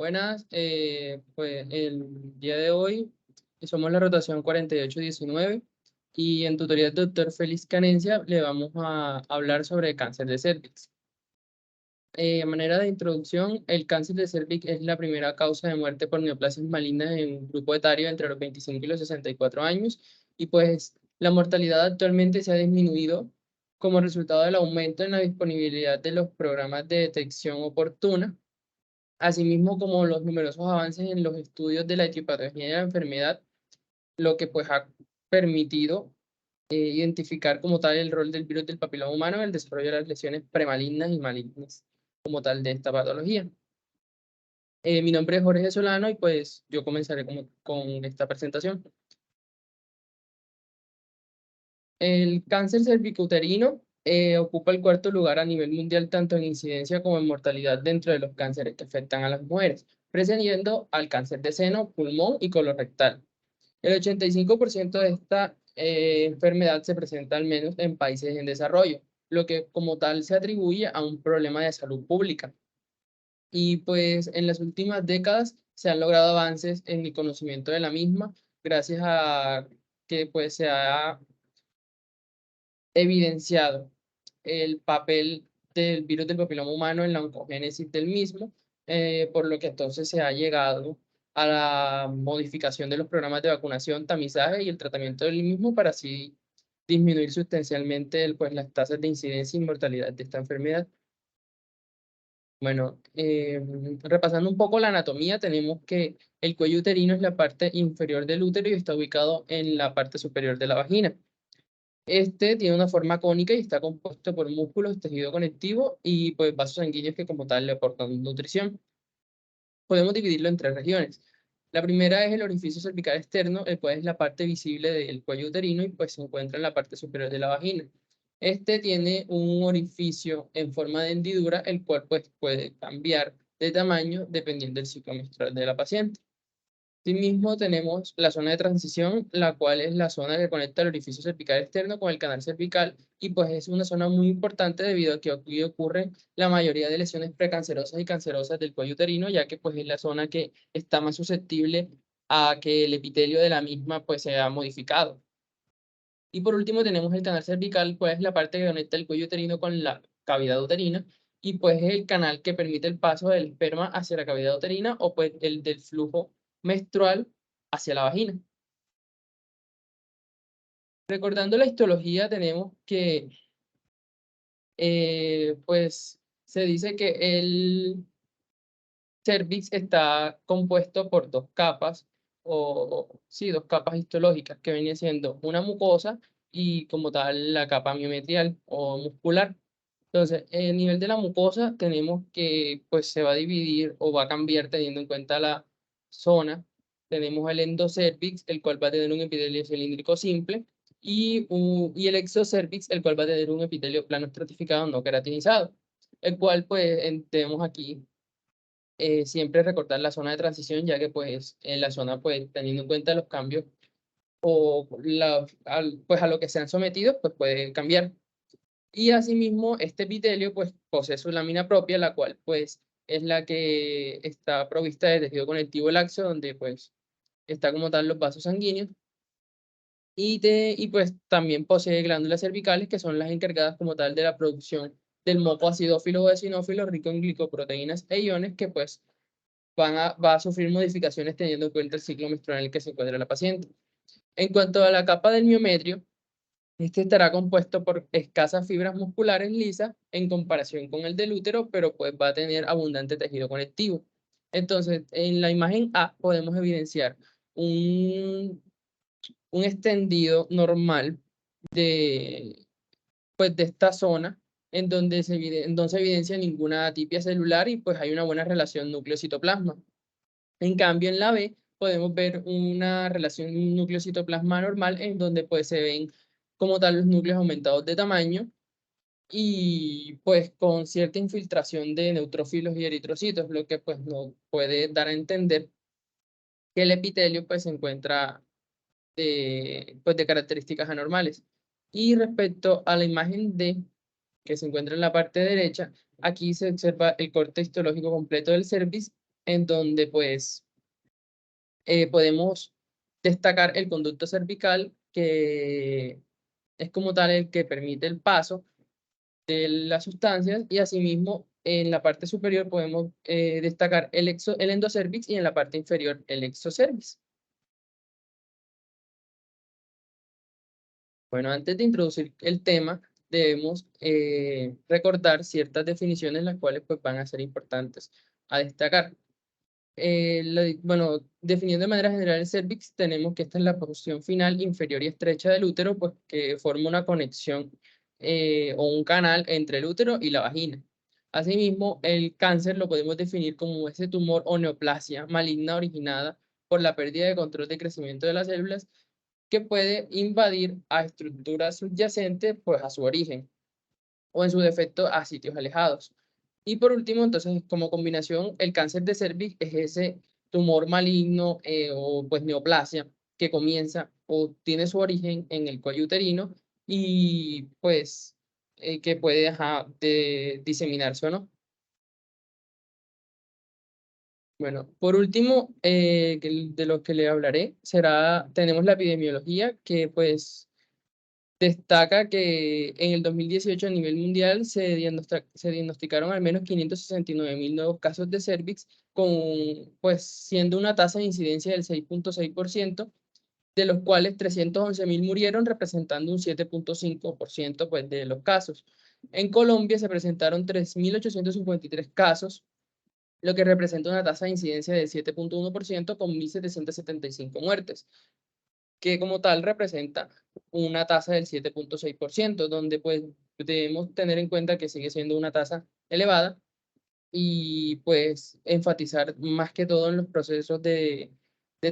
Buenas, pues el día de hoy somos la rotación 4819 y en tutoría del doctor Félix Canencia le vamos a hablar sobre cáncer de cervix. A manera de introducción, el cáncer de cervix es la primera causa de muerte por neoplasias malignas en un grupo etario entre los 25 y los 64 años y pues la mortalidad actualmente se ha disminuido como resultado del aumento en la disponibilidad de los programas de detección oportuna, asimismo como los numerosos avances en los estudios de la etiopatología de la enfermedad, lo que pues ha permitido identificar como tal el rol del virus del papiloma humano en el desarrollo de las lesiones premalignas y malignas como tal de esta patología. Mi nombre es Jorge Solano y pues yo comenzaré con esta presentación. El cáncer cervicuterino ocupa el cuarto lugar a nivel mundial tanto en incidencia como en mortalidad dentro de los cánceres que afectan a las mujeres, precediendo al cáncer de seno, pulmón y colorectal. El 85% de esta enfermedad se presenta al menos en países en desarrollo, lo que como tal se atribuye a un problema de salud pública. Y pues en las últimas décadas se han logrado avances en el conocimiento de la misma, gracias a que pues se ha evidenciado el papel del virus del papiloma humano en la oncogénesis del mismo, por lo que entonces se ha llegado a la modificación de los programas de vacunación, tamizaje y el tratamiento del mismo para así disminuir sustancialmente pues, las tasas de incidencia y mortalidad de esta enfermedad. Bueno, repasando un poco la anatomía, tenemos que el cuello uterino es la parte inferior del útero y está ubicado en la parte superior de la vagina. Este tiene una forma cónica y está compuesto por músculos, tejido conectivo y pues vasos sanguíneos que como tal le aportan nutrición. Podemos dividirlo en tres regiones. La primera es el orificio cervical externo, el cual es la parte visible del cuello uterino y pues se encuentra en la parte superior de la vagina. Este tiene un orificio en forma de hendidura, el cual pues puede cambiar de tamaño dependiendo del ciclo menstrual de la paciente. Asimismo, tenemos la zona de transición, la cual es la zona que conecta el orificio cervical externo con el canal cervical, y pues es una zona muy importante debido a que aquí ocurren la mayoría de lesiones precancerosas y cancerosas del cuello uterino, ya que pues es la zona que está más susceptible a que el epitelio de la misma pues sea modificado. Y por último tenemos el canal cervical, pues es la parte que conecta el cuello uterino con la cavidad uterina, y pues es el canal que permite el paso del esperma hacia la cavidad uterina o pues el del flujo menstrual hacia la vagina. Recordando la histología, tenemos que, pues, se dice que el cervix está compuesto por dos capas, o sí, dos capas histológicas, que viene siendo una mucosa y como tal la capa miometrial o muscular. Entonces, el nivel de la mucosa tenemos que, pues, se va a dividir o va a cambiar teniendo en cuenta la zona. Tenemos el endocervix, el cual va a tener un epitelio cilíndrico simple, y el exocervix, el cual va a tener un epitelio plano estratificado no queratinizado, el cual, pues, tenemos aquí siempre recordar la zona de transición, ya que, pues, en la zona, pues, teniendo en cuenta los cambios o pues, a lo que se han sometido, pues, puede cambiar. Y asimismo, este epitelio pues posee su lámina propia, la cual pues es la que está provista de tejido conectivo laxo, donde pues está como tal los vasos sanguíneos. Y pues también posee glándulas cervicales, que son las encargadas como tal de la producción del moco acidófilo o eosinófilo rico en glicoproteínas e iones, que pues va a sufrir modificaciones teniendo en cuenta el ciclo menstrual en el que se encuentra la paciente. En cuanto a la capa del miometrio, este estará compuesto por escasas fibras musculares lisas en comparación con el del útero, pero pues va a tener abundante tejido conectivo. Entonces, en la imagen A podemos evidenciar un, un extendido normal de, pues, de esta zona en donde se evidencia ninguna atipia celular y pues hay una buena relación núcleo-citoplasma. En cambio, en la B podemos ver una relación núcleo-citoplasma normal en donde pues se ven como tal los núcleos aumentados de tamaño y pues con cierta infiltración de neutrófilos y eritrocitos, lo que pues nos puede dar a entender que el epitelio pues se encuentra pues, de características anormales. Y respecto a la imagen D, que se encuentra en la parte derecha, aquí se observa el corte histológico completo del cervix en donde pues podemos destacar el conducto cervical, que es como tal el que permite el paso de las sustancias, y asimismo en la parte superior podemos destacar el endocervix, y en la parte inferior el exocervix. Bueno, antes de introducir el tema, debemos recordar ciertas definiciones las cuales pues, van a ser importantes a destacar. Bueno, definiendo de manera general el cervix, tenemos que esta es la porción final inferior y estrecha del útero, pues que forma una conexión o un canal entre el útero y la vagina. Asimismo, el cáncer lo podemos definir como ese tumor o neoplasia maligna originada por la pérdida de control de crecimiento de las células, que puede invadir a estructuras subyacentes pues a su origen, o en su defecto a sitios alejados. Y por último, entonces, como combinación, el cáncer de cervix es ese tumor maligno o pues neoplasia que comienza o tiene su origen en el cuello uterino, y pues que puede diseminarse o no. Bueno, por último, de lo que le hablaré tenemos la epidemiología, que pues destaca que en el 2018 a nivel mundial se diagnosticaron al menos 569.000 nuevos casos de cervix, pues siendo una tasa de incidencia del 6.6%, de los cuales 311.000 murieron, representando un 7.5% pues, de los casos. En Colombia se presentaron 3.853 casos, lo que representa una tasa de incidencia del 7.1%, con 1.775 muertes, que como tal representa una tasa del 7.6%, donde pues debemos tener en cuenta que sigue siendo una tasa elevada, y pues enfatizar más que todo en los procesos de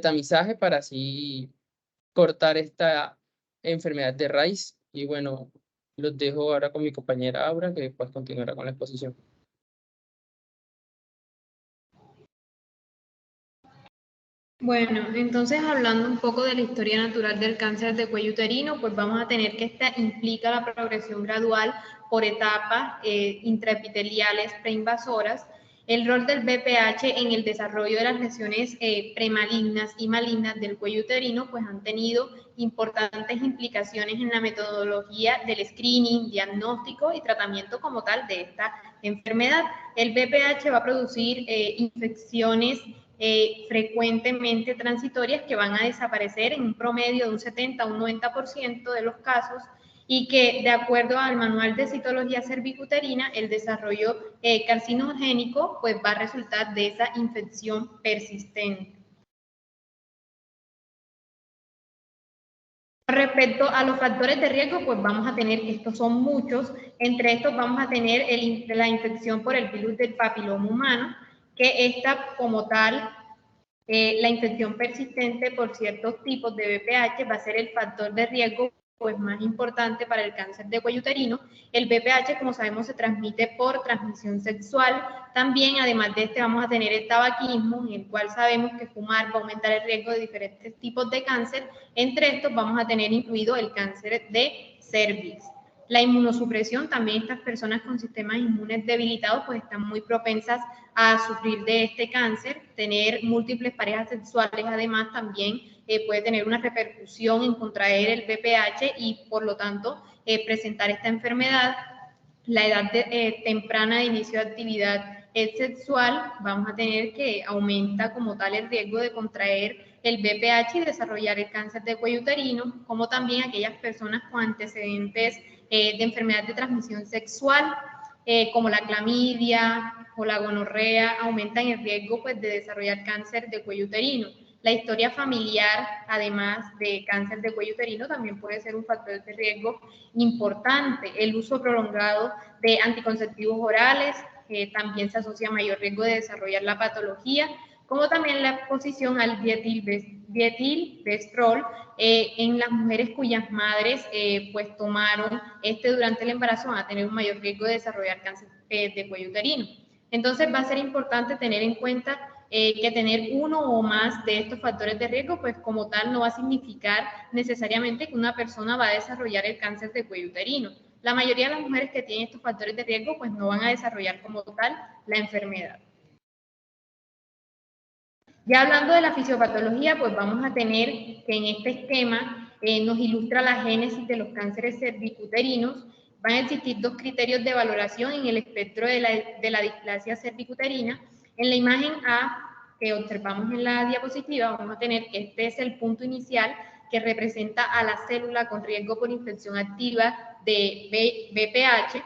tamizaje para así cortar esta enfermedad de raíz. Y bueno, los dejo ahora con mi compañera Aura, que pues continuará con la exposición. Bueno, entonces hablando un poco de la historia natural del cáncer de cuello uterino, pues vamos a tener que esta implica la progresión gradual por etapas intraepiteliales preinvasoras, el rol del BPH en el desarrollo de las lesiones premalignas y malignas del cuello uterino, pues han tenido importantes implicaciones en la metodología del screening, diagnóstico y tratamiento como tal de esta enfermedad. El BPH va a producir infecciones frecuentemente transitorias que van a desaparecer en un promedio de un 70 a un 90% de los casos, y que de acuerdo al manual de citología cervicuterina, el desarrollo carcinogénico pues va a resultar de esa infección persistente. Respecto a los factores de riesgo, pues vamos a tener, estos son muchos, entre estos vamos a tener la infección por el virus del papiloma humano, que esta como tal la infección persistente por ciertos tipos de BPH va a ser el factor de riesgo pues, más importante para el cáncer de cuello uterino. El BPH, como sabemos, se transmite por transmisión sexual. También, además de este, vamos a tener el tabaquismo, en el cual sabemos que fumar va a aumentar el riesgo de diferentes tipos de cáncer. Entre estos vamos a tener incluido el cáncer de cervix. La inmunosupresión, también estas personas con sistemas inmunes debilitados pues están muy propensas a sufrir de este cáncer. Tener múltiples parejas sexuales además también puede tener una repercusión en contraer el BPH y por lo tanto presentar esta enfermedad. La edad temprana de inicio de actividad sexual, vamos a tener que aumenta como tal el riesgo de contraer el BPH y desarrollar el cáncer de cuello uterino, como también aquellas personas con antecedentes de enfermedad de transmisión sexual, como la clamidia o la gonorrea, aumentan el riesgo pues, de desarrollar cáncer de cuello uterino. La historia familiar, además de cáncer de cuello uterino, también puede ser un factor de riesgo importante. El uso prolongado de anticonceptivos orales también se asocia a mayor riesgo de desarrollar la patología, como también la exposición al dietilvestrol en las mujeres cuyas madres pues tomaron durante el embarazo, van a tener un mayor riesgo de desarrollar cáncer de cuello uterino. Entonces va a ser importante tener en cuenta que tener uno o más de estos factores de riesgo, pues como tal no va a significar necesariamente que una persona va a desarrollar el cáncer de cuello uterino. La mayoría de las mujeres que tienen estos factores de riesgo, pues no van a desarrollar como tal la enfermedad. Ya hablando de la fisiopatología, pues vamos a tener que en este esquema nos ilustra la génesis de los cánceres cervicuterinos. Van a existir dos criterios de valoración en el espectro de la displasia cervicuterina. En la imagen A que observamos en la diapositiva, vamos a tener que este es el punto inicial que representa a la célula con riesgo por infección activa de VPH.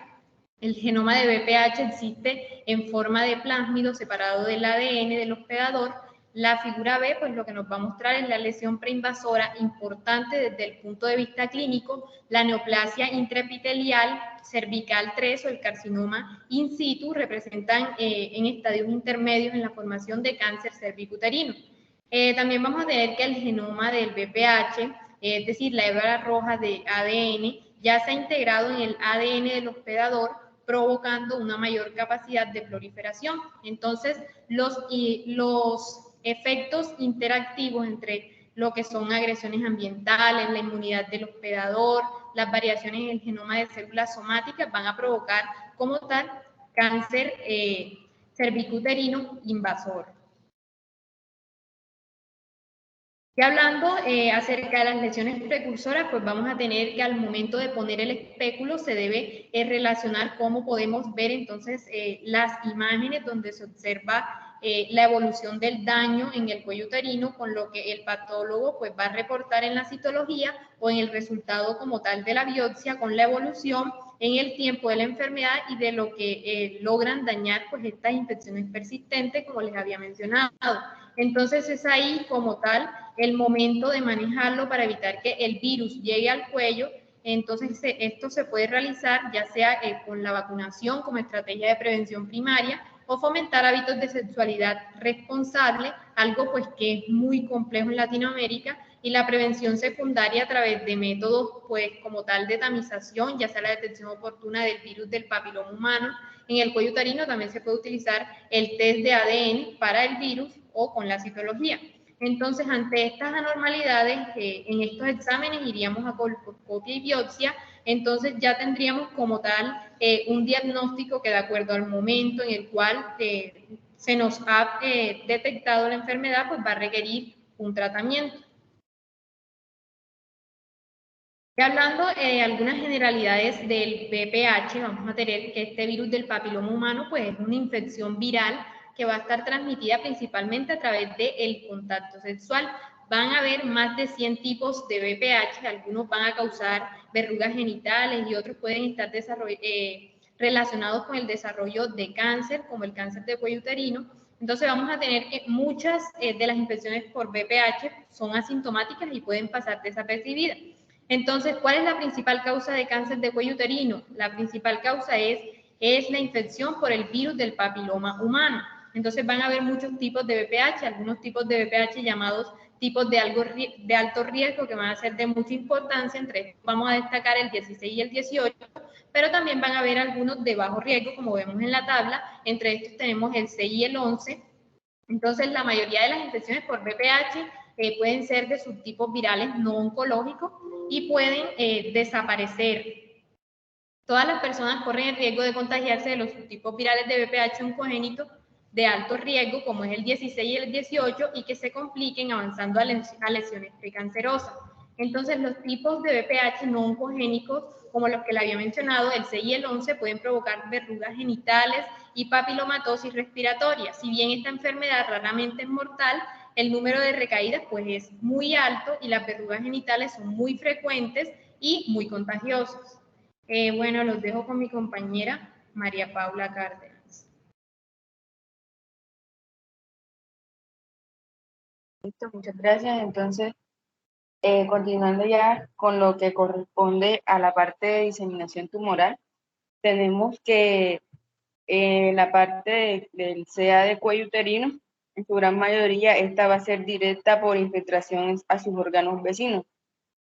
El genoma de VPH existe en forma de plásmido separado del ADN del hospedador. La figura B, pues lo que nos va a mostrar es la lesión preinvasora importante desde el punto de vista clínico, la neoplasia intraepitelial cervical 3 o el carcinoma in situ representan en estadios intermedios en la formación de cáncer cervicuterino. También vamos a tener que el genoma del VPH, es decir, la hebra roja de ADN, ya se ha integrado en el ADN del hospedador, provocando una mayor capacidad de proliferación. Entonces, los efectos interactivos entre lo que son agresiones ambientales, la inmunidad del hospedador, las variaciones en el genoma de células somáticas van a provocar como tal cáncer cervicuterino invasor. Y hablando acerca de las lesiones precursoras, pues vamos a tener que al momento de poner el espéculo se debe relacionar cómo podemos ver entonces las imágenes donde se observa la evolución del daño en el cuello uterino con lo que el patólogo pues va a reportar en la citología o en el resultado como tal de la biopsia con la evolución en el tiempo de la enfermedad y de lo que logran dañar pues estas infecciones persistentes como les había mencionado. Entonces es ahí como tal el momento de manejarlo para evitar que el virus llegue al cuello. Entonces esto se puede realizar ya sea con la vacunación como estrategia de prevención primaria o fomentar hábitos de sexualidad responsable, algo pues que es muy complejo en Latinoamérica, y la prevención secundaria a través de métodos pues como tal de tamización, ya sea la detección oportuna del virus del papiloma humano. En el cuello uterino también se puede utilizar el test de ADN para el virus o con la citología. Entonces, ante estas anormalidades, en estos exámenes iríamos a colposcopia y biopsia, entonces ya tendríamos como tal un diagnóstico que de acuerdo al momento en el cual se nos ha detectado la enfermedad, pues va a requerir un tratamiento. Y hablando de algunas generalidades del VPH, vamos a tener que este virus del papiloma humano pues es una infección viral que va a estar transmitida principalmente a través del contacto sexual. Van a haber más de 100 tipos de VPH, algunos van a causar verrugas genitales y otros pueden estar relacionados con el desarrollo de cáncer, como el cáncer de cuello uterino. Entonces vamos a tener que muchas de las infecciones por VPH son asintomáticas y pueden pasar desapercibidas. Entonces, ¿cuál es la principal causa de cáncer de cuello uterino? La principal causa es la infección por el virus del papiloma humano. Entonces van a haber muchos tipos de VPH, algunos tipos de VPH llamados tipos de alto riesgo que van a ser de mucha importancia, entre estos vamos a destacar el 16 y el 18, pero también van a haber algunos de bajo riesgo, como vemos en la tabla, entre estos tenemos el 6 y el 11. Entonces, la mayoría de las infecciones por VPH pueden ser de subtipos virales no oncológicos y pueden desaparecer. Todas las personas corren el riesgo de contagiarse de los subtipos virales de VPH oncogénito de alto riesgo, como es el 16 y el 18, y que se compliquen avanzando a lesiones precancerosas. Entonces, los tipos de VPH no oncogénicos, como los que le había mencionado, el 6 y el 11, pueden provocar verrugas genitales y papilomatosis respiratoria. Si bien esta enfermedad raramente es mortal, el número de recaídas pues es muy alto y las verrugas genitales son muy frecuentes y muy contagiosas. Bueno, los dejo con mi compañera María Paula Cárdenas. Listo, muchas gracias. Entonces, continuando ya con lo que corresponde a la parte de diseminación tumoral, tenemos que la parte del CA de cuello uterino, en su gran mayoría, esta va a ser directa por infiltraciones a sus órganos vecinos.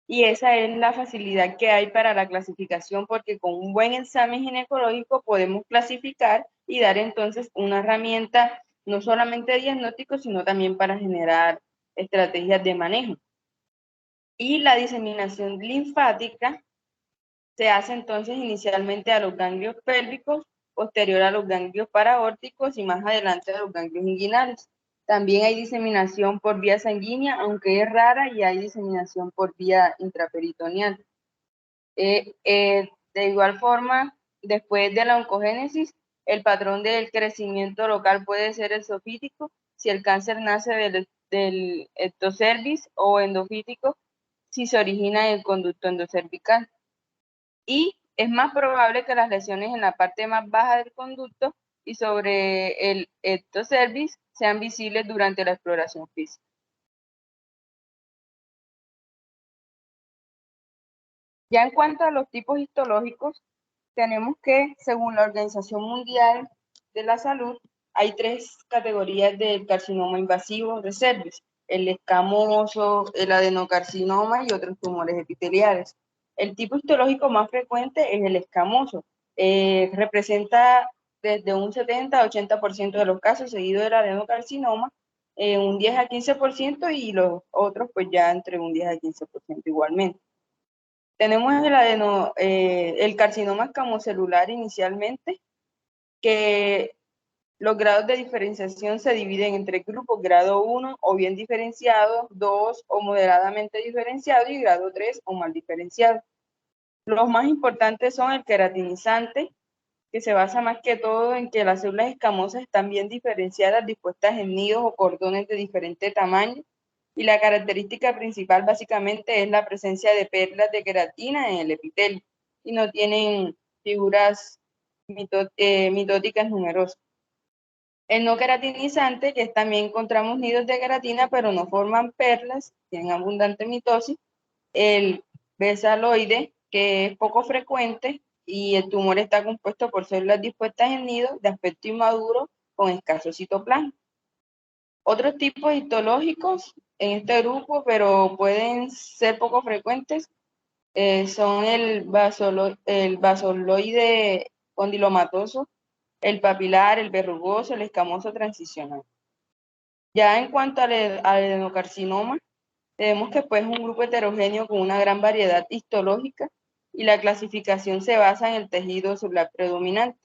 Y esa es la facilidad que hay para la clasificación, porque con un buen examen ginecológico podemos clasificar y dar entonces una herramienta no solamente de diagnóstico, sino también para generar estrategias de manejo. Y la diseminación linfática se hace entonces inicialmente a los ganglios pélvicos, posterior a los ganglios paraórticos y más adelante a los ganglios inguinales. También hay diseminación por vía sanguínea, aunque es rara, y hay diseminación por vía intraperitoneal. De igual forma, después de la oncogénesis, el patrón del crecimiento local puede ser exofítico si el cáncer nace del ectocervix, o endofítico si se origina en el conducto endocervical. Y es más probable que las lesiones en la parte más baja del conducto y sobre el ectocervix sean visibles durante la exploración física. Ya en cuanto a los tipos histológicos, tenemos que, según la Organización Mundial de la Salud, hay 3 categorías del carcinoma invasivo de cervix: el escamoso, el adenocarcinoma y otros tumores epiteliales. El tipo histológico más frecuente es el escamoso. Representa desde un 70 a 80% de los casos, seguido del adenocarcinoma, un 10 a 15%, y los otros pues ya entre un 10 a 15% igualmente. Tenemos el carcinoma escamocelular inicialmente, que los grados de diferenciación se dividen en 3 grupos: grado 1 o bien diferenciado, 2 o moderadamente diferenciado y grado 3 o mal diferenciado. Los más importantes son el queratinizante, que se basa más que todo en que las células escamosas están bien diferenciadas, dispuestas en nidos o cordones de diferente tamaño, y la característica principal básicamente es la presencia de perlas de queratina en el epitelio, y no tienen figuras mitóticas numerosas. El no queratinizante, que también encontramos nidos de queratina, pero no forman perlas, tienen abundante mitosis. El besaloide, que es poco frecuente, y el tumor está compuesto por células dispuestas en nidos de aspecto inmaduro con escaso citoplasma. Otros tipos histológicos en este grupo, pero pueden ser poco frecuentes, son el basaloide condilomatoso, el papilar, el verrugoso, el escamoso transicional. Ya en cuanto al adenocarcinoma, vemos que pues, es un grupo heterogéneo con una gran variedad histológica, y la clasificación se basa en el tejido celular predominante.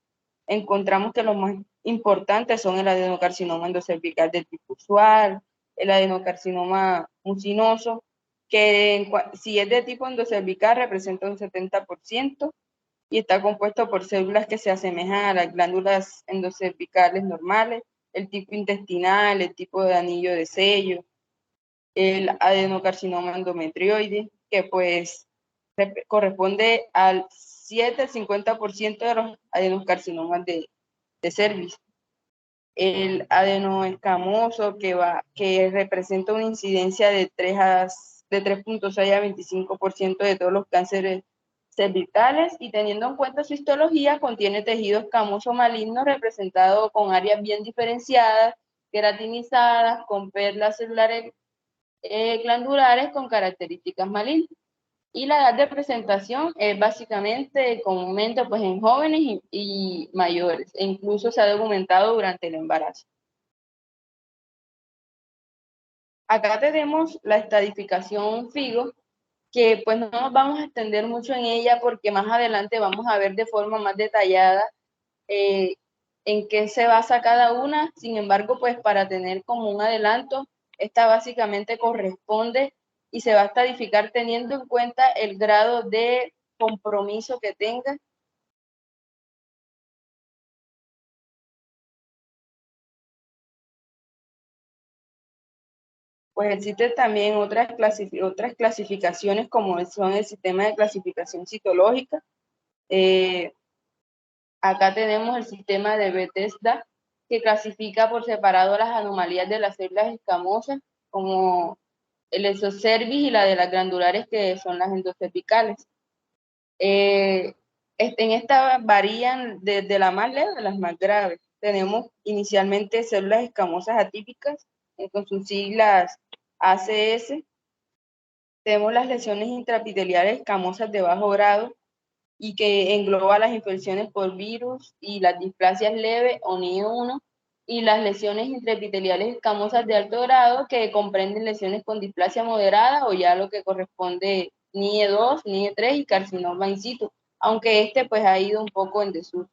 Encontramos que los más importantes son el adenocarcinoma endocervical de tipo usual, el adenocarcinoma mucinoso, que si es de tipo endocervical representa un 70%, y está compuesto por células que se asemejan a las glándulas endocervicales normales, el tipo intestinal, el tipo de anillo de sello, el adenocarcinoma endometrioide, que pues corresponde al 7 al 50% de los adenocarcinomas de cervix. El adenoescamoso, que representa una incidencia de 3.6 a 25% de todos los cánceres cervicales, y teniendo en cuenta su histología, contiene tejido escamoso maligno representado con áreas bien diferenciadas, queratinizadas, con perlas celulares glandulares con características malignas. Y la edad de presentación es básicamente comúnmente pues en jóvenes y mayores, e incluso se ha documentado durante el embarazo. Acá tenemos la estadificación FIGO, que pues no nos vamos a extender mucho en ella porque más adelante vamos a ver de forma más detallada en qué se basa cada una. Sin embargo, pues para tener como un adelanto, esta básicamente corresponde y se va a estadificar teniendo en cuenta el grado de compromiso que tenga. Pues existen también otras clasificaciones, como son el sistema de clasificación citológica. Acá tenemos el sistema de Bethesda, que clasifica por separado las anomalías de las células escamosas, como el exocervix y la de las glandulares, que son las endocervicales. En esta varían desde la más leve a las más graves. Tenemos inicialmente células escamosas atípicas, con sus siglas ACS. Tenemos las lesiones intraepiteliales escamosas de bajo grado, y que engloba las infecciones por virus y las displasias leves o NIE1, y las lesiones intraepiteliales escamosas de alto grado, que comprenden lesiones con displasia moderada o ya lo que corresponde NIE2, NIE3 y carcinoma in situ, aunque este pues ha ido un poco en desuso.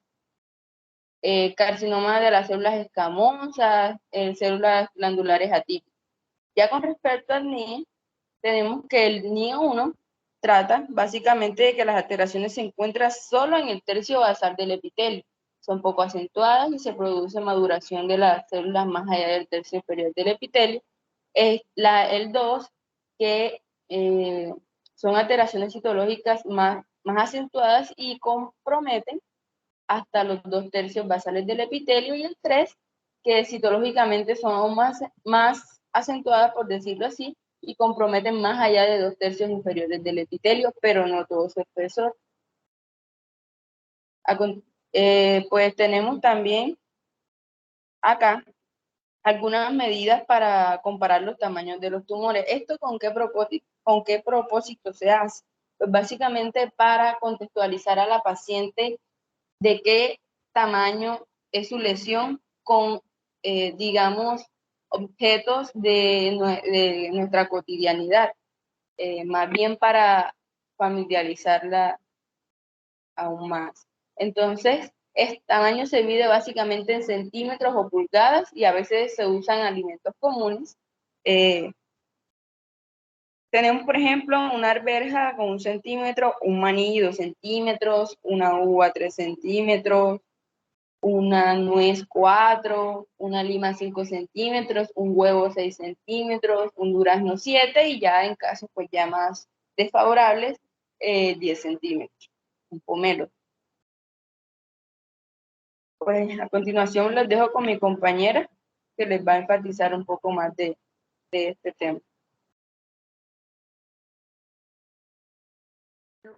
carcinoma de las células escamosas, células glandulares atípicas. Ya con respecto al NIE, tenemos que el NIE1 trata básicamente de que las alteraciones se encuentran solo en el tercio basal del epitelio. Son poco acentuadas y se produce maduración de las células más allá del tercio inferior del epitelio. El 2, que son alteraciones citológicas más acentuadas y comprometen hasta los 2 tercios basales del epitelio, y el 3, que citológicamente son aún más acentuadas, por decirlo así, y comprometen más allá de 2 tercios inferiores del epitelio, pero no todo su espesor. Pues tenemos también acá algunas medidas para comparar los tamaños de los tumores. ¿Esto con qué propósito se hace? Pues básicamente para contextualizar a la paciente de qué tamaño es su lesión con, digamos, objetos de nuestra cotidianidad, más bien para familiarizarla aún más. Entonces, este tamaño se mide básicamente en centímetros o pulgadas, y a veces se usan alimentos comunes. Tenemos, por ejemplo, una arveja con 1 centímetro, un maní 2 centímetros, una uva 3 centímetros, una nuez 4, una lima 5 centímetros, un huevo 6 centímetros, un durazno 7, y ya en casos pues ya más desfavorables, 10 centímetros, un pomelo. Pues a continuación les dejo con mi compañera, que les va a enfatizar un poco más de este tema.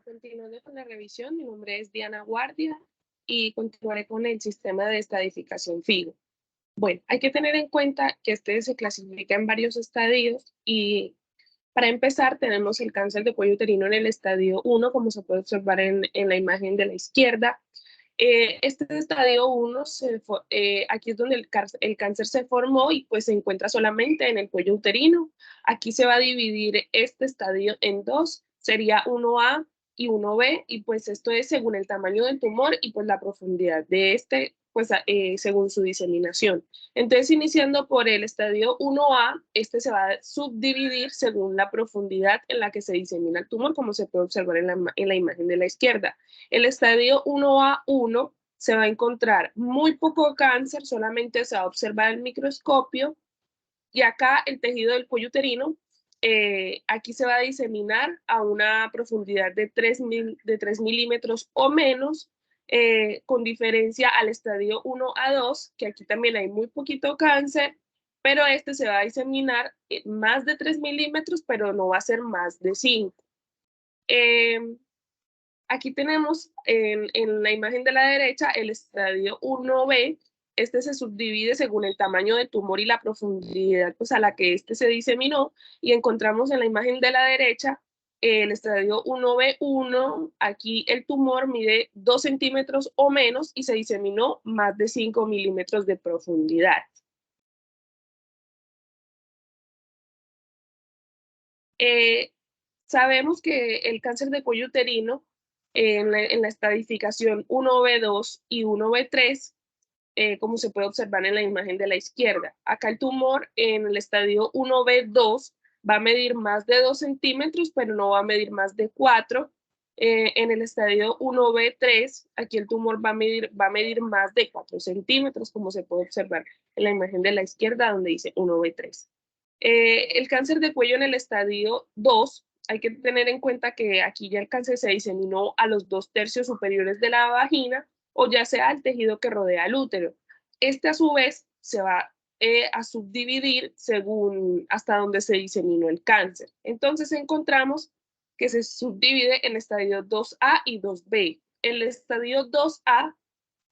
Continuando con la revisión, mi nombre es Diana Guardia y continuaré con el sistema de estadificación FIGO. Bueno, hay que tener en cuenta que este se clasifica en varios estadios, y para empezar tenemos el cáncer de cuello uterino en el estadio 1, como se puede observar en la imagen de la izquierda. Este estadio 1, aquí es donde el cáncer se formó y pues se encuentra solamente en el cuello uterino. Aquí se va a dividir este estadio en 2, sería 1A y 1B, y pues esto es según el tamaño del tumor y pues la profundidad de este, pues según su diseminación. Entonces, iniciando por el estadio 1A, este se va a subdividir según la profundidad en la que se disemina el tumor, como se puede observar en la imagen de la izquierda. El estadio 1A1 se va a encontrar muy poco cáncer, solamente se va a observar el microscopio, y acá el tejido del cuello uterino, aquí se va a diseminar a una profundidad de 3 milímetros o menos, con diferencia al estadio 1A2, que aquí también hay muy poquito cáncer, pero este se va a diseminar más de 3 milímetros, pero no va a ser más de 5. Aquí tenemos en la imagen de la derecha el estadio 1B. Este se subdivide según el tamaño del tumor y la profundidad pues, a la que este se diseminó, y encontramos en la imagen de la derecha el estadio 1B1. Aquí el tumor mide 2 centímetros o menos y se diseminó más de 5 milímetros de profundidad. Sabemos que el cáncer de cuello uterino en la estadificación 1B2 y 1B3, como se puede observar en la imagen de la izquierda. Acá el tumor en el estadio 1B2 va a medir más de 2 centímetros, pero no va a medir más de 4. En el estadio 1B3, aquí el tumor va a medir más de 4 centímetros, como se puede observar en la imagen de la izquierda, donde dice 1B3. El cáncer de cuello en el estadio 2, hay que tener en cuenta que aquí ya el cáncer se diseminó a los 2 tercios superiores de la vagina, o ya sea al tejido que rodea el útero. Este a su vez se va a subdividir según hasta donde se diseminó el cáncer. Entonces encontramos que se subdivide en estadio 2A y 2B. El estadio 2A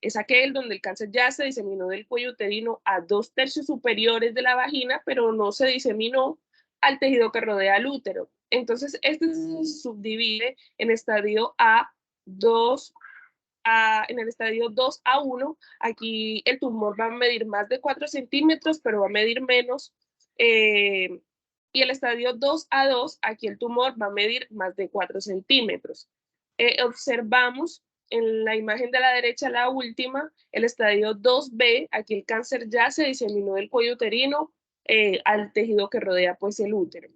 es aquel donde el cáncer ya se diseminó del cuello uterino a 2 tercios superiores de la vagina, pero no se diseminó al tejido que rodea el útero. Entonces, este se subdivide en estadio A2, en el estadio 2A1. Aquí el tumor va a medir más de 4 centímetros, pero va a medir menos. Y el estadio 2A2, aquí el tumor va a medir más de 4 centímetros. Observamos en la imagen de la derecha, la última, el estadio 2B, aquí el cáncer ya se diseminó del cuello uterino al tejido que rodea pues el útero.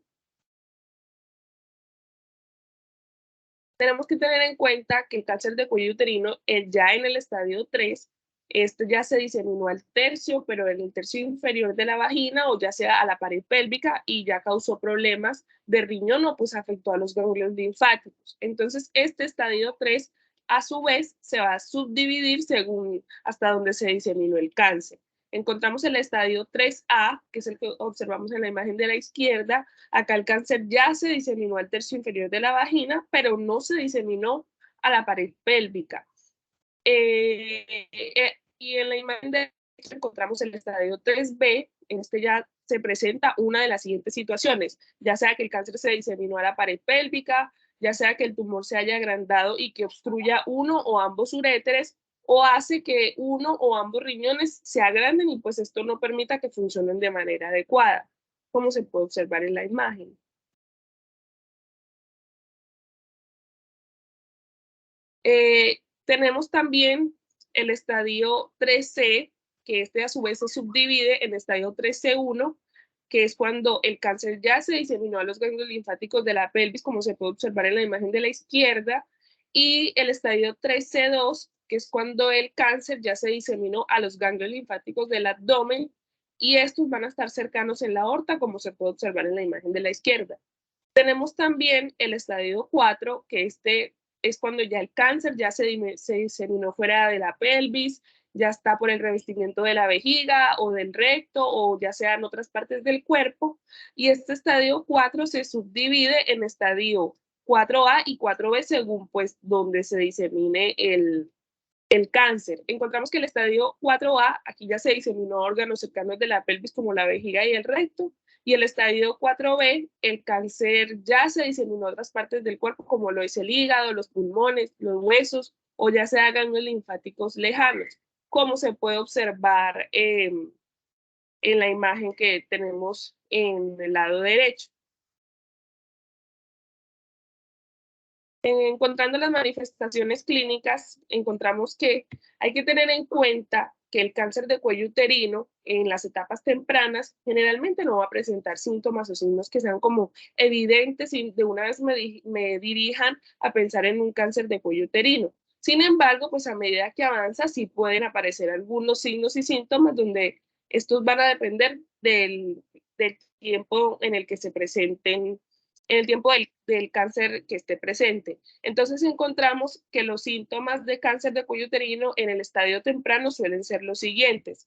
Tenemos que tener en cuenta que el cáncer de cuello uterino ya en el estadio 3, este ya se diseminó al tercio, pero en el tercio inferior de la vagina o ya sea a la pared pélvica y ya causó problemas de riñón o pues afectó a los ganglios linfáticos. Entonces este estadio 3 a su vez se va a subdividir según hasta donde se diseminó el cáncer. Encontramos el estadio 3A, que es el que observamos en la imagen de la izquierda. Acá el cáncer ya se diseminó al tercio inferior de la vagina, pero no se diseminó a la pared pélvica. Y en la imagen de encontramos el estadio 3B, en este ya se presenta una de las siguientes situaciones, ya sea que el cáncer se diseminó a la pared pélvica, ya sea que el tumor se haya agrandado y que obstruya uno o ambos uréteres, o hace que uno o ambos riñones se agranden y pues esto no permita que funcionen de manera adecuada, como se puede observar en la imagen. Tenemos también el estadio 3C, que este a su vez se subdivide en estadio 3C1, que es cuando el cáncer ya se diseminó a los ganglios linfáticos de la pelvis, como se puede observar en la imagen de la izquierda, y el estadio 3C2, que es cuando el cáncer ya se diseminó a los ganglios linfáticos del abdomen, y estos van a estar cercanos en la aorta, como se puede observar en la imagen de la izquierda. Tenemos también el estadio 4, que es cuando ya el cáncer ya se diseminó fuera de la pelvis, ya está por el revestimiento de la vejiga o del recto o ya sea en otras partes del cuerpo. Y este estadio 4 se subdivide en estadio 4A y 4B según pues donde se disemine el cáncer. Encontramos que el estadio 4A, aquí ya se diseminó órganos cercanos de la pelvis como la vejiga y el recto, y el estadio 4B, el cáncer ya se diseminó en otras partes del cuerpo como lo es el hígado, los pulmones, los huesos, o ya sea ganglios linfáticos lejanos, como se puede observar en la imagen que tenemos en el lado derecho. Encontrando las manifestaciones clínicas, encontramos que hay que tener en cuenta que el cáncer de cuello uterino en las etapas tempranas generalmente no va a presentar síntomas o signos que sean como evidentes y de una vez me dirijan a pensar en un cáncer de cuello uterino. Sin embargo, pues a medida que avanza sí pueden aparecer algunos signos y síntomas donde estos van a depender del tiempo en el que se presenten en el tiempo del cáncer que esté presente. Entonces encontramos que los síntomas de cáncer de cuello uterino en el estadio temprano suelen ser los siguientes.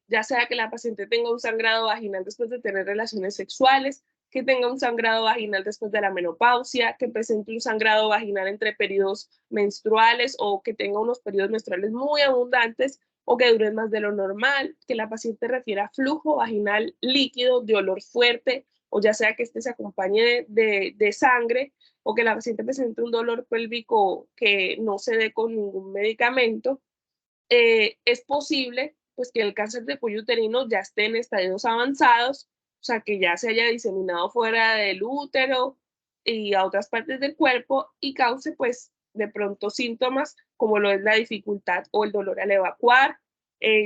Ya sea que la paciente tenga un sangrado vaginal después de tener relaciones sexuales, que tenga un sangrado vaginal después de la menopausia, que presente un sangrado vaginal entre periodos menstruales o que tenga unos periodos menstruales muy abundantes o que duren más de lo normal, que la paciente refiera flujo vaginal líquido de olor fuerte o ya sea que este se acompañe de sangre o que la paciente presente un dolor pélvico que no se dé con ningún medicamento. Es posible pues que el cáncer de cuello uterino ya esté en estadios avanzados, o sea, que ya se haya diseminado fuera del útero y a otras partes del cuerpo y cause pues de pronto síntomas como lo es la dificultad o el dolor al evacuar,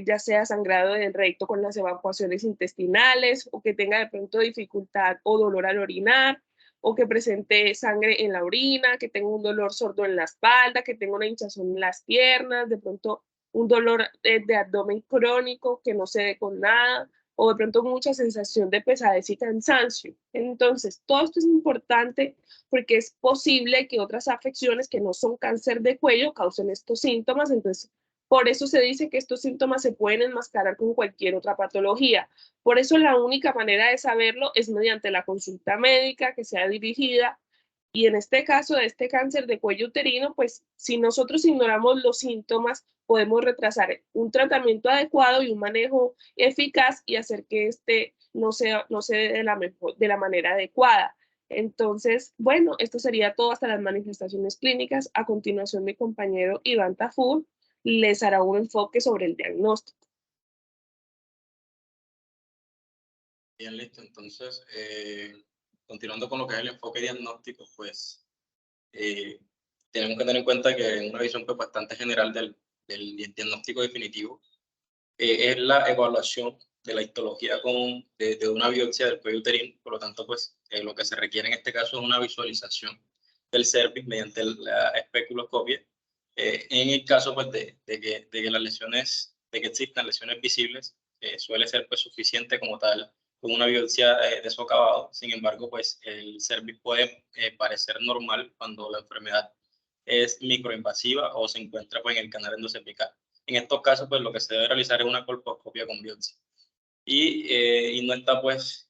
ya sea sangrado del recto con las evacuaciones intestinales o que tenga de pronto dificultad o dolor al orinar o que presente sangre en la orina, que tenga un dolor sordo en la espalda, que tenga una hinchazón en las piernas, de pronto un dolor de abdomen crónico que no se dé con nada, o de pronto mucha sensación de pesadez y cansancio. Entonces, todo esto es importante porque es posible que otras afecciones que no son cáncer de cuello causen estos síntomas. Entonces, por eso se dice que estos síntomas se pueden enmascarar con cualquier otra patología. Por eso la única manera de saberlo es mediante la consulta médica que sea dirigida. Y en este caso de este cáncer de cuello uterino, pues si nosotros ignoramos los síntomas, podemos retrasar un tratamiento adecuado y un manejo eficaz y hacer que este no se dé de la manera adecuada. Entonces, bueno, esto sería todo hasta las manifestaciones clínicas. A continuación, mi compañero Iván Tafur les hará un enfoque sobre el diagnóstico. Bien, listo. Entonces, continuando con lo que es el enfoque diagnóstico, pues tenemos que tener en cuenta que en una visión pues, bastante general del diagnóstico definitivo, es la evaluación de la histología de una biopsia del cuello uterino. Por lo tanto, pues lo que se requiere en este caso es una visualización del cervix mediante la especuloscopia. En el caso pues, de que las lesiones, de que existan lesiones visibles, suele ser pues, suficiente como tal con una biopsia de socavado. Sin embargo, pues el cervix puede parecer normal cuando la enfermedad es microinvasiva o se encuentra pues, en el canal endocervical. En estos casos, pues lo que se debe realizar es una colposcopia con biopsia. Y no está, pues,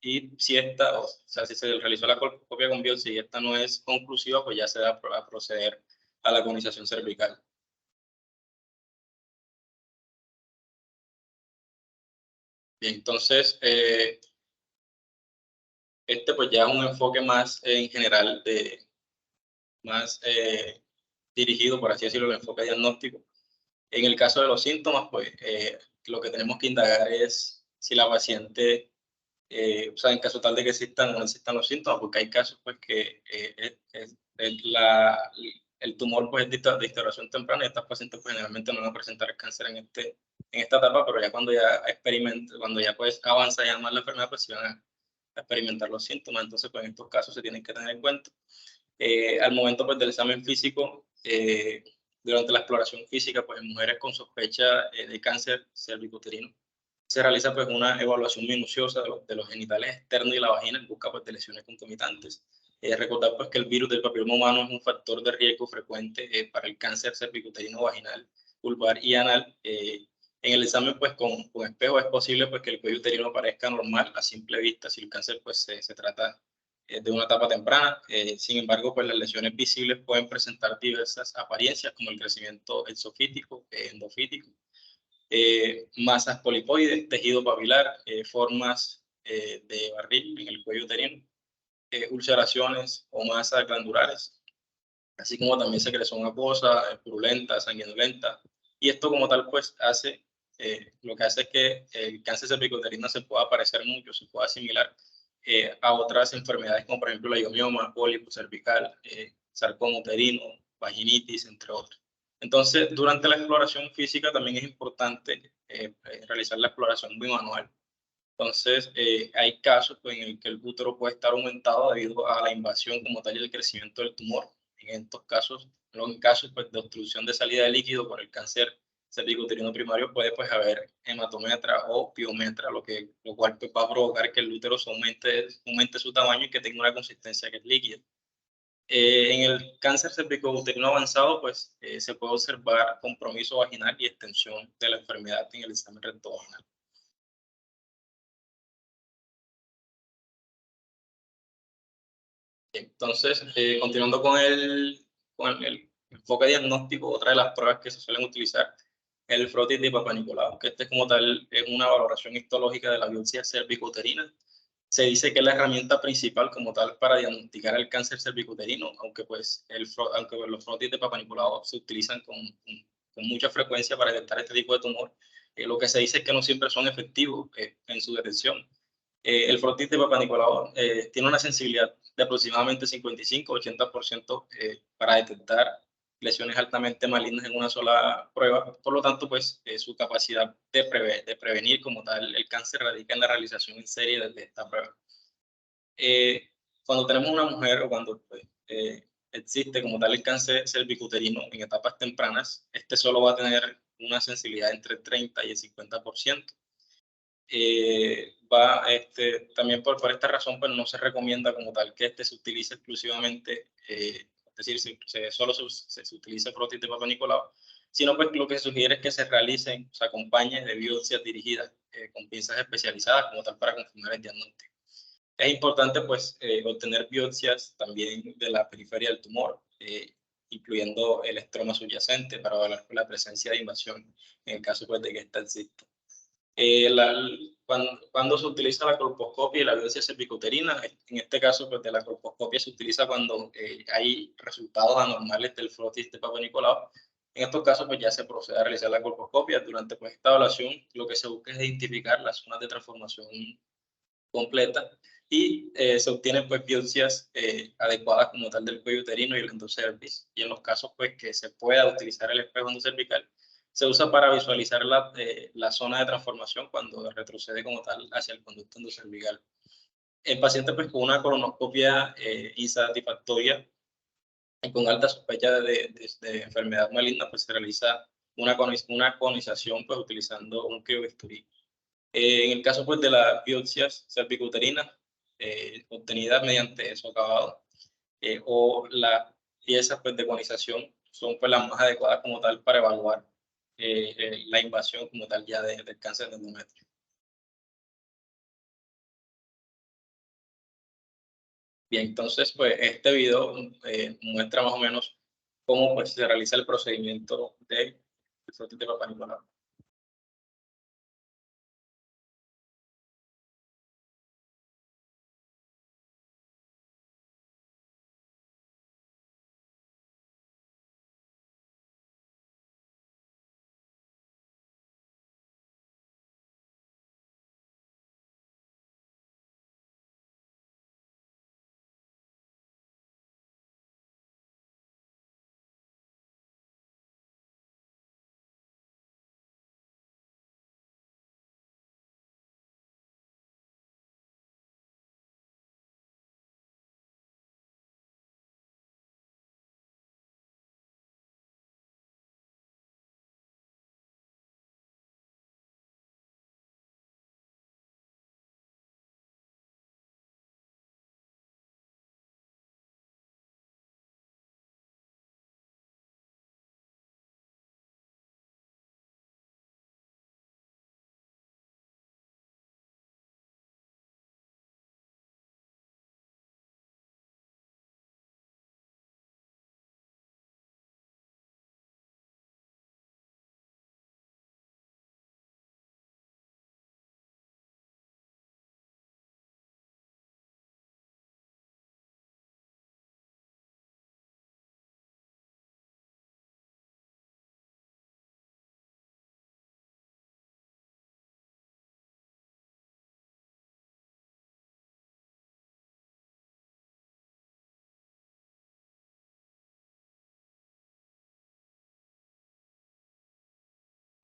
y si esta, o sea, si se realizó la colposcopia con biopsia y esta no es conclusiva, pues ya se da a proceder a la conización cervical. Bien, entonces, este pues ya es un enfoque más en general, más dirigido, por así decirlo, el enfoque diagnóstico. En el caso de los síntomas, pues lo que tenemos que indagar es si la paciente, o sea, en caso tal de que existan o no existan los síntomas, porque hay casos pues que el tumor pues, es de instauración temprana y estas pacientes pues, generalmente no van a presentar el cáncer en esta etapa, pero ya cuando ya cuando ya pues avanza ya más la enfermedad, pues se van a experimentar los síntomas. Entonces, pues en estos casos se tienen que tener en cuenta. Al momento pues, del examen físico, durante la exploración física, pues en mujeres con sospecha de cáncer cervicuterino, se realiza pues una evaluación minuciosa de los genitales externos y la vagina en busca pues, de lesiones concomitantes. Recordar pues que el virus del papiloma humano es un factor de riesgo frecuente para el cáncer cervicuterino vaginal, vulvar y anal. En el examen pues con espejo es posible pues que el cuello uterino parezca normal a simple vista si el cáncer pues se trata de una etapa temprana. Sin embargo, pues las lesiones visibles pueden presentar diversas apariencias como el crecimiento exofítico, endofítico, masas polipoides, tejido papilar, formas de barril en el cuello uterino, ulceraciones o masas glandulares, así como también secreción acuosa, purulenta, sanguinolenta. Y esto como tal pues lo que hace es que el cáncer cervicuterino se pueda parecer mucho, se pueda asimilar a otras enfermedades como por ejemplo la iomioma, pólipo cervical, sarcoma uterino, vaginitis, entre otros. Entonces, durante la exploración física también es importante realizar la exploración bimanual. Entonces, hay casos pues, en el que el útero puede estar aumentado debido a la invasión como tal y el crecimiento del tumor. En estos casos, en casos pues, de obstrucción de salida de líquido por el cáncer cervicuterino primario, puede pues, haber hematometra o piometra, lo cual pues, va a provocar que el útero aumente su tamaño y que tenga una consistencia que es líquida. En el cáncer cervicuterino avanzado, pues se puede observar compromiso vaginal y extensión de la enfermedad en el examen recto vaginal. Entonces, continuando con el enfoque diagnóstico, otra de las pruebas que se suelen utilizar es el frotis de Papa Nicolau, que este como tal es una valoración histológica de la biopsia cervicuterina. Se dice que es la herramienta principal como tal para diagnosticar el cáncer cervicuterino, aunque pues los frotis de Papa Nicolau se utilizan con mucha frecuencia para detectar este tipo de tumor. Lo que se dice es que no siempre son efectivos en su detección. El frotis de Papa Nicolau tiene una sensibilidad de aproximadamente 55-80% para detectar lesiones altamente malignas en una sola prueba. Por lo tanto, pues su capacidad de prevenir como tal el cáncer radica en la realización en serie de esta prueba. Cuando tenemos una mujer o cuando pues, existe como tal el cáncer cervicuterino en etapas tempranas, este solo va a tener una sensibilidad entre el 30 y el 50%. También por esta razón pues no se recomienda como tal que se utilice exclusivamente, es decir, solo se utiliza frotis de Papa Nicolau, sino pues lo que se sugiere es que se realicen, se acompañe de biopsias dirigidas con pinzas especializadas como tal para confirmar el diagnóstico. Es importante pues obtener biopsias también de la periferia del tumor, incluyendo el estroma subyacente para evaluar la presencia de invasión en el caso pues de que esta exista. Cuando se utiliza la colposcopia y la biopsia cervicuterina, en este caso pues, de la colposcopia se utiliza cuando hay resultados anormales del frotis de Papa Nicolau. En estos casos pues ya se procede a realizar la colposcopia. Durante pues, esta evaluación lo que se busca es identificar las zonas de transformación completa y se obtienen pues biopsias adecuadas como tal del cuello uterino y el endocervix. Y en los casos pues que se pueda utilizar el espejo endocervical, se usa para visualizar la zona de transformación cuando retrocede como tal hacia el conducto endocervical. El paciente pues con una colonoscopia insatisfactoria y con alta sospecha de enfermedad maligna, pues se realiza una conización pues utilizando un criobisturí. En el caso pues de las biopsias cervicouterinas obtenidas mediante socavado o las piezas pues de conización son pues las más adecuadas como tal para evaluar la invasión como tal ya del cáncer de endometrio. Bien, entonces pues este video muestra más o menos cómo pues se realiza el procedimiento de frotis de Papá Nicolau.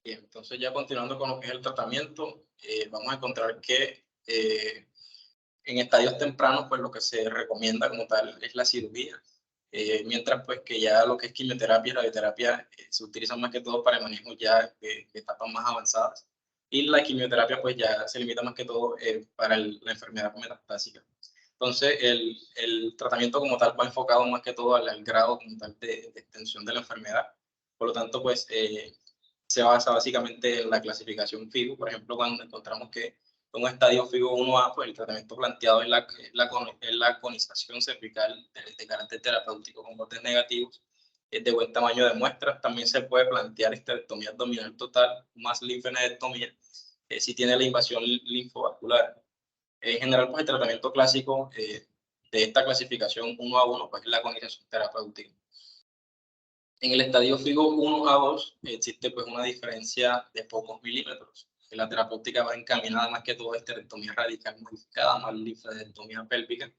Bien, entonces ya continuando con lo que es el tratamiento, vamos a encontrar que en estadios tempranos, pues lo que se recomienda como tal es la cirugía, mientras pues que ya lo que es quimioterapia y radioterapia se utilizan más que todo para el manejo ya de etapas más avanzadas, y la quimioterapia pues ya se limita más que todo para la enfermedad metastásica. Entonces el tratamiento como tal va enfocado más que todo al grado como tal de extensión de la enfermedad. Por lo tanto, pues se basa básicamente en la clasificación FIGO. Por ejemplo, cuando encontramos que un estadio FIGO 1A, pues el tratamiento planteado es la conización cervical de carácter terapéutico con bordes negativos, de buen tamaño de muestras. También se puede plantear histerectomía abdominal total más linfadenectomía si tiene la invasión linfovascular. En general, pues el tratamiento clásico de esta clasificación 1A1 pues es la conización terapéutica. En el estadio FIGO 1A2 existe pues una diferencia de pocos milímetros. La terapéutica va encaminada más que todo a histerectomía radical modificada, más linfadenectomía pélvica,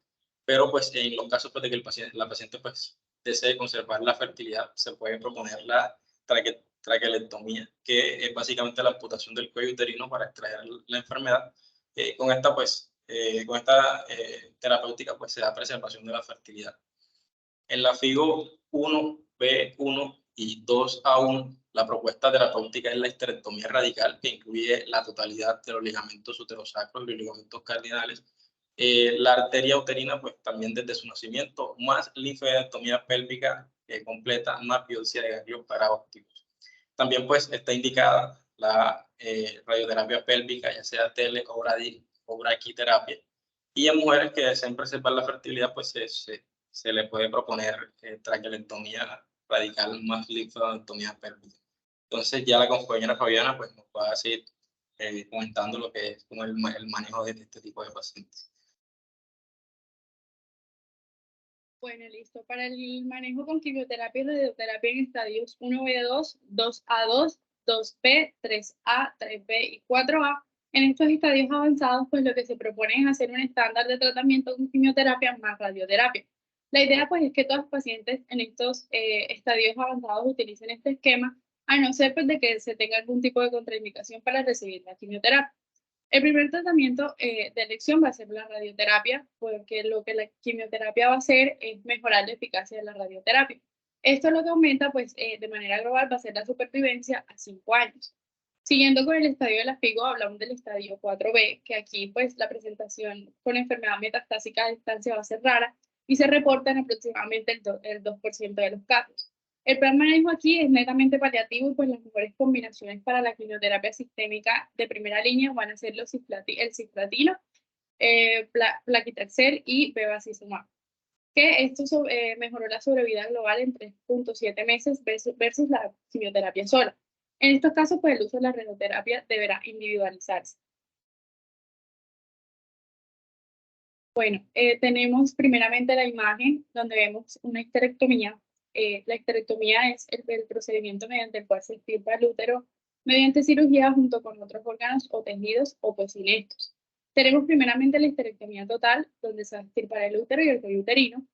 pero pues en los casos pues, de que la paciente pues desee conservar la fertilidad, se puede proponer la traquelectomía, que es básicamente la amputación del cuello uterino para extraer la enfermedad. Con esta terapéutica pues se da preservación de la fertilidad. En la FIGO 1B1 y 2A1, la propuesta terapéutica es la histerectomía radical, que incluye la totalidad de los ligamentos uterosacros y los ligamentos cardinales. La arteria uterina, pues también desde su nacimiento, más linfadenectomía pélvica completa, más biopsia de ganglios paraópticos. También pues está indicada la radioterapia pélvica, ya sea tele o braquiterapia. Y en mujeres que deseen preservar la fertilidad, pues se le puede proponer traquelectomía radical más linfadenectomía pélvica. Entonces ya la compañera Fabiana pues nos va a seguir comentando lo que es como el manejo de este tipo de pacientes. Bueno, listo. Para el manejo con quimioterapia y radioterapia en estadios 1B2, 2A2, 2B, 3A, 3B y 4A, En estos estadios avanzados, pues lo que se propone es hacer un estándar de tratamiento con quimioterapia más radioterapia. La idea, pues, es que todos los pacientes en estos estadios avanzados utilicen este esquema, a no ser pues, de que se tenga algún tipo de contraindicación para recibir la quimioterapia. El primer tratamiento de elección va a ser la radioterapia, porque lo que la quimioterapia va a hacer es mejorar la eficacia de la radioterapia. Esto lo que aumenta, pues, de manera global va a ser la supervivencia a 5 años. Siguiendo con el estadio de la FIGO, hablamos del estadio 4B, que aquí, pues, la presentación con enfermedad metastásica a distancia va a ser rara y se reportan aproximadamente el 2% de los casos. El plan manejo aquí es netamente paliativo y pues las mejores combinaciones para la quimioterapia sistémica de primera línea van a ser el cisplatino, plaquitaxel y bevacizumab, que esto mejoró la sobrevida global en 3.7 meses versus la quimioterapia sola. En estos casos, pues el uso de la radioterapia deberá individualizarse. Bueno, tenemos primeramente la imagen donde vemos una histerectomía. La histerectomía es el procedimiento mediante el cual se extirpa el útero mediante cirugía junto con otros órganos o tejidos o pues sin estos. Tenemos primeramente la histerectomía total, donde se va a extirpar el útero y el cuello uterino.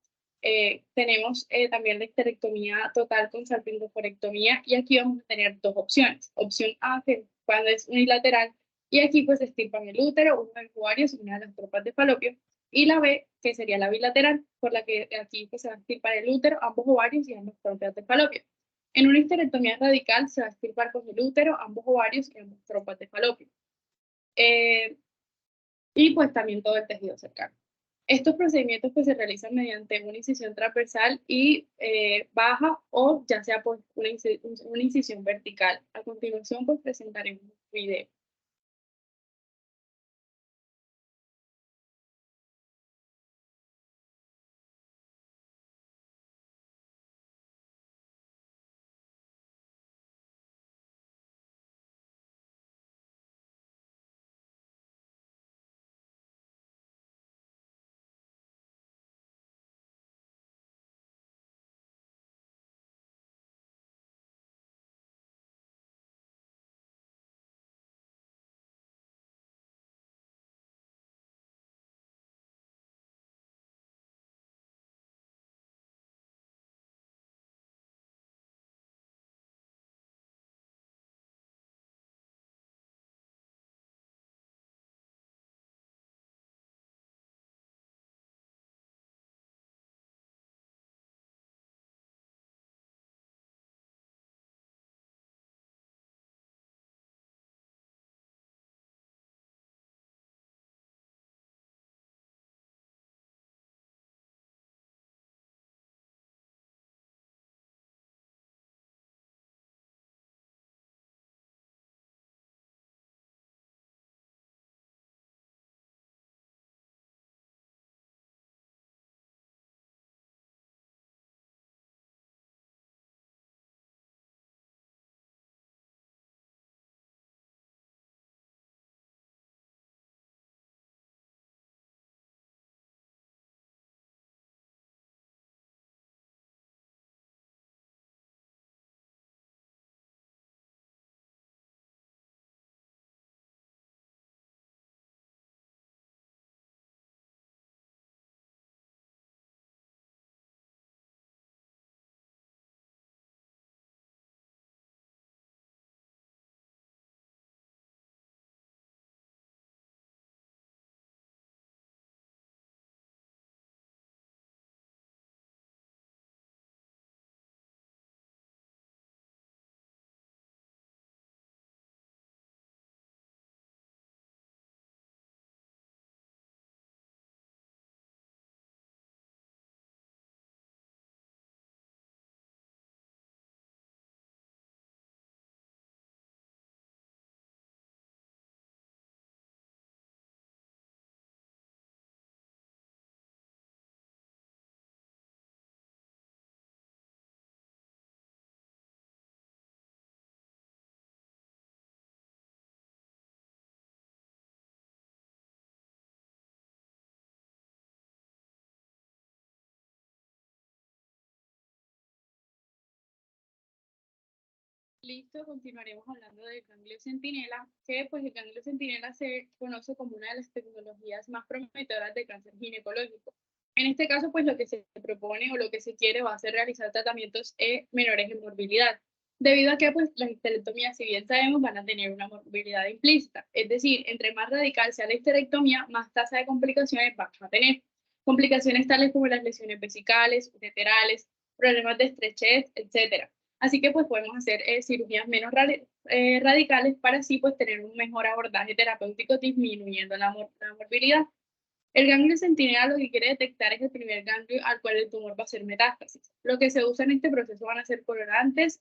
Tenemos también la histerectomía total con salpingoforectomía y aquí vamos a tener dos opciones. Opción A, que cuando es unilateral, y aquí pues se extirpan el útero, uno de los ovarios y una de las trompas de falopio. Y la B, que sería la bilateral, por la que aquí pues, se va a extirpar el útero, ambos ovarios y ambas trompas de falopio. En una histerectomía radical se va a extirpar con el útero, ambos ovarios y ambas trompas de falopio. Y pues también todo el tejido cercano. Estos procedimientos pues, se realizan mediante una incisión transversal y baja o ya sea por una incisión vertical. A continuación pues presentaremos un video. Listo, continuaremos hablando del ganglio centinela, que pues el ganglio centinela se conoce como una de las tecnologías más prometedoras de cáncer ginecológico. En este caso, pues lo que se propone o lo que se quiere va a ser realizar tratamientos menores en morbilidad, debido a que pues las histerectomías, si bien sabemos, van a tener una morbilidad implícita. Es decir, entre más radical sea la histerectomía, más tasa de complicaciones van a tener. Complicaciones tales como las lesiones vesicales, ureterales, problemas de estrechez, etcétera. Así que pues podemos hacer cirugías menos radicales para así pues tener un mejor abordaje terapéutico disminuyendo la morbilidad. El ganglio centinela lo que quiere detectar es el primer ganglio al cual el tumor va a hacer metástasis. Lo que se usa en este proceso van a ser colorantes,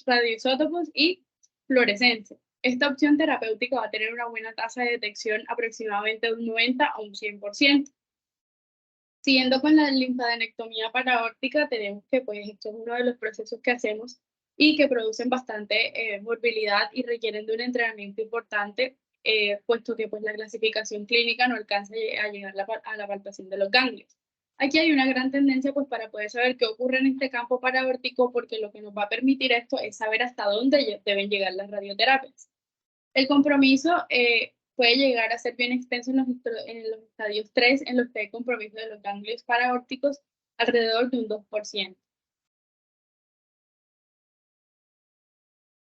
radioisótopos y fluorescencia. Esta opción terapéutica va a tener una buena tasa de detección aproximadamente de un 90 a un 100%. Siguiendo con la linfadenectomía paraórtica, tenemos que pues esto es uno de los procesos que hacemos y que producen bastante morbilidad y requieren de un entrenamiento importante, puesto que pues la clasificación clínica no alcanza a llegar a la palpación de los ganglios. Aquí hay una gran tendencia pues para poder saber qué ocurre en este campo paraórtico, porque lo que nos va a permitir esto es saber hasta dónde deben llegar las radioterapias. El compromiso puede llegar a ser bien extenso en los estadios 3, en los que hay compromiso de los ganglios paraórticos alrededor de un 2%.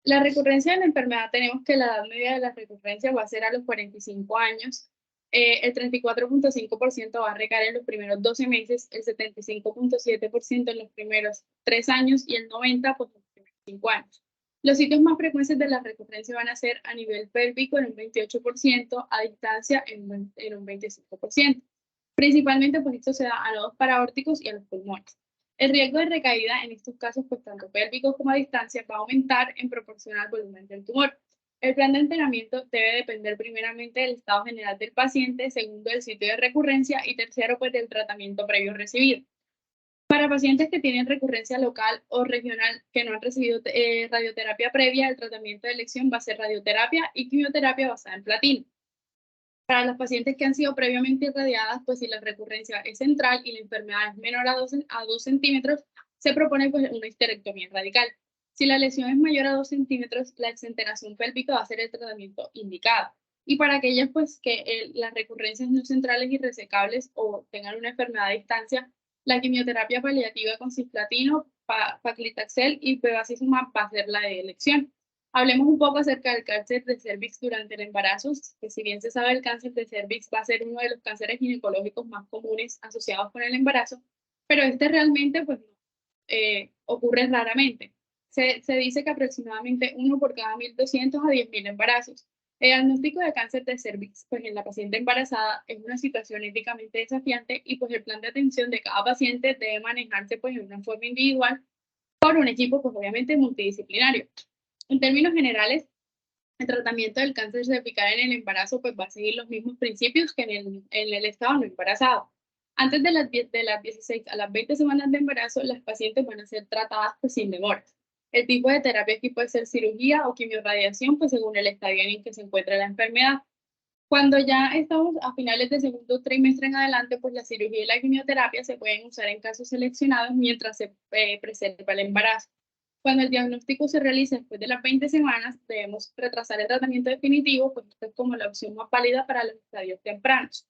La recurrencia de la enfermedad, tenemos que la edad media de la recurrencia va a ser a los 45 años. El 34.5% va a recaer en los primeros 12 meses, el 75.7% en los primeros 3 años y el 90% en los primeros 5 años. Los sitios más frecuentes de la recurrencia van a ser a nivel pélvico en un 28%, a distancia en un 25%. Principalmente, pues esto se da a nodos paraórticos y a los pulmones. El riesgo de recaída en estos casos, pues tanto pélvicos como a distancia, va a aumentar en proporción al volumen del tumor. El plan de entrenamiento debe depender primeramente del estado general del paciente, segundo del sitio de recurrencia y tercero, pues del tratamiento previo recibido. Para pacientes que tienen recurrencia local o regional que no han recibido radioterapia previa, el tratamiento de elección va a ser radioterapia y quimioterapia basada en platino. Para las pacientes que han sido previamente irradiadas, pues si la recurrencia es central y la enfermedad es menor a 2 centímetros, se propone pues una histerectomía radical. Si la lesión es mayor a 2 centímetros, la exenteración pélvica va a ser el tratamiento indicado. Y para aquellas pues que las recurrencias no centrales y resecables o tengan una enfermedad a distancia, la quimioterapia paliativa con cisplatino, paclitaxel y bevacizumab va a ser la de elección. Hablemos un poco acerca del cáncer de cervix durante el embarazo, que si bien se sabe el cáncer de cervix va a ser uno de los cánceres ginecológicos más comunes asociados con el embarazo, pero este realmente pues ocurre raramente. Se dice que aproximadamente 1 por cada 1.200 a 10.000 embarazos. El diagnóstico de cáncer de cervix pues en la paciente embarazada es una situación éticamente desafiante y pues el plan de atención de cada paciente debe manejarse pues en una forma individual por un equipo pues obviamente multidisciplinario. En términos generales, el tratamiento del cáncer cervical en el embarazo pues va a seguir los mismos principios que en el estado no embarazado. Antes de las 16 a las 20 semanas de embarazo, las pacientes van a ser tratadas pues sin demoras. El tipo de terapia aquí puede ser cirugía o quimiorradiación, pues según el estadio en que se encuentra la enfermedad. Cuando ya estamos a finales del segundo trimestre en adelante, pues la cirugía y la quimioterapia se pueden usar en casos seleccionados mientras se preserva el embarazo. Cuando el diagnóstico se realiza después de las 20 semanas, debemos retrasar el tratamiento definitivo, pues esto es como la opción más válida para los estadios tempranos.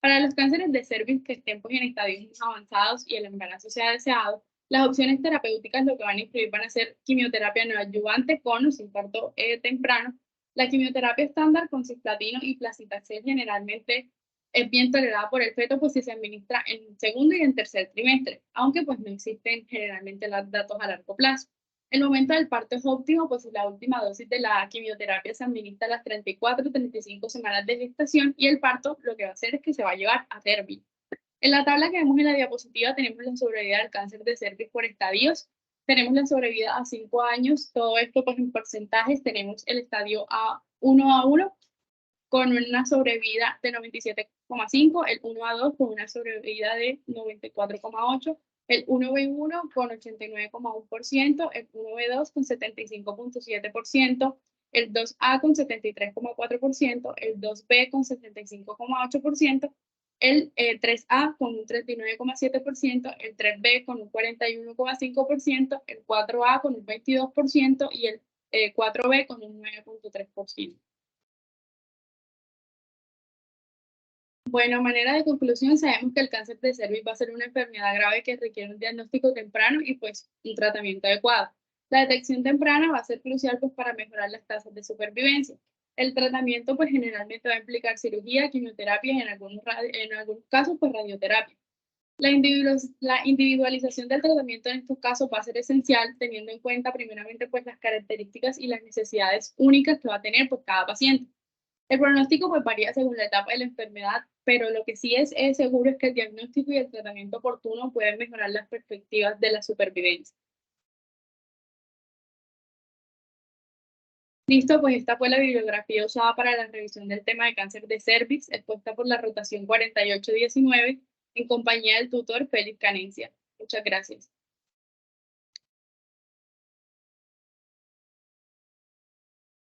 Para los cánceres de cervix que estén pues, en estadios más avanzados y el embarazo sea deseado, las opciones terapéuticas lo que van a incluir van a ser quimioterapia neoadyuvante con o sin parto temprano. La quimioterapia estándar con cisplatino y placitaxel generalmente es bien tolerada por el feto, pues si se administra en segundo y en tercer trimestre, aunque pues no existen generalmente los datos a largo plazo. El momento del parto es óptimo, pues la última dosis de la quimioterapia se administra a las 34 o 35 semanas de gestación y el parto lo que va a hacer es que se va a llevar a término. En la tabla que vemos en la diapositiva tenemos la sobrevida del cáncer de cervix por estadios. Tenemos la sobrevida a 5 años, todo esto pues en porcentajes. Tenemos el estadio A1A1 con una sobrevida de 97,5, el 1A2 con una sobrevida de 94,8, el 1B1 con 89,1%, el 1B2 con 75,7%, el 2A con 73,4%, el 2B con 75,8%, el 3A con un 39,7%, el 3B con un 41,5%, el 4A con un 22% y el 4B con un 9,3%. Bueno, a manera de conclusión, sabemos que el cáncer de cervix va a ser una enfermedad grave que requiere un diagnóstico temprano y pues un tratamiento adecuado. La detección temprana va a ser crucial pues para mejorar las tasas de supervivencia. El tratamiento pues generalmente va a implicar cirugía, quimioterapia y en algunos casos pues radioterapia. La individualización del tratamiento en estos casos va a ser esencial teniendo en cuenta primeramente pues las características y las necesidades únicas que va a tener pues cada paciente. El pronóstico pues varía según la etapa de la enfermedad, pero lo que sí es seguro es que el diagnóstico y el tratamiento oportuno pueden mejorar las perspectivas de la supervivencia. Listo, pues esta fue la bibliografía usada para la revisión del tema de cáncer de cervix, expuesta por la rotación 4819, en compañía del tutor Félix Canencia. Muchas gracias.